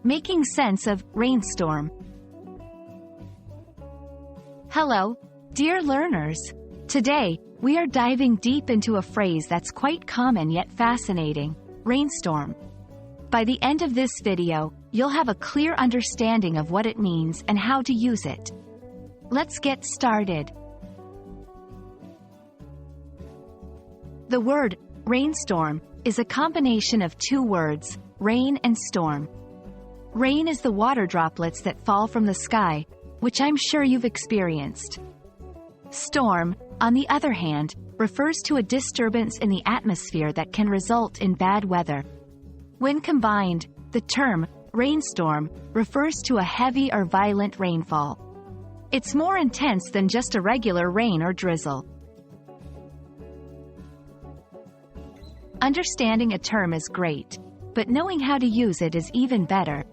Making sense of rainstorm. Hello, dear learners. Today, we are diving deep into a phrase that's quite common yet fascinating: rainstorm. By the end of this video, you'll have a clear understanding of what it means and how to use it. Let's get started. The word rainstorm is a combination of two words, rain and storm. Rain is the water droplets that fall from the sky, which I'm sure you've experienced. Storm, on the other hand, refers to a disturbance in the atmosphere that can result in bad weather. When combined, the term rainstorm refers to a heavy or violent rainfall. It's more intense than just a regular rain or drizzle. Understanding a term is great, but knowing how to use it is even better.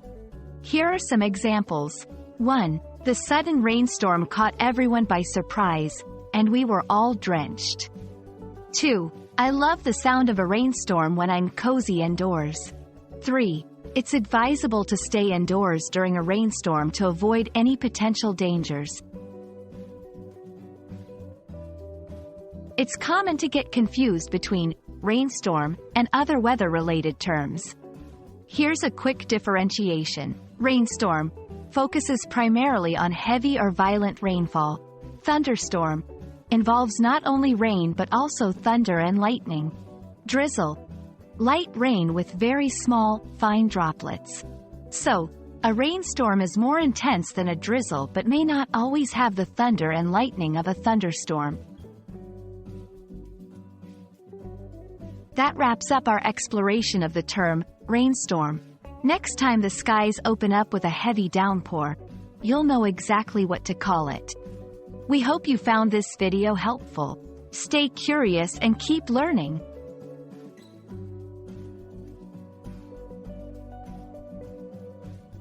Here are some examples. 1. The sudden rainstorm caught everyone by surprise, and we were all drenched. 2. I love the sound of a rainstorm when I'm cozy indoors. 3. It's advisable to stay indoors during a rainstorm to avoid any potential dangers. It's common to get confused between rainstorm and other weather-related terms. Here's a quick differentiation. Rainstorm focuses primarily on heavy or violent rainfall. Thunderstorm involves not only rain but also thunder and lightning. Drizzle, light rain with very small, fine droplets. So, a rainstorm is more intense than a drizzle but may not always have the thunder and lightning of a thunderstorm. That wraps up our exploration of the term rainstorm. Next time the skies open up with a heavy downpour, you'll know exactly what to call it. We hope you found this video helpful. Stay curious and keep learning.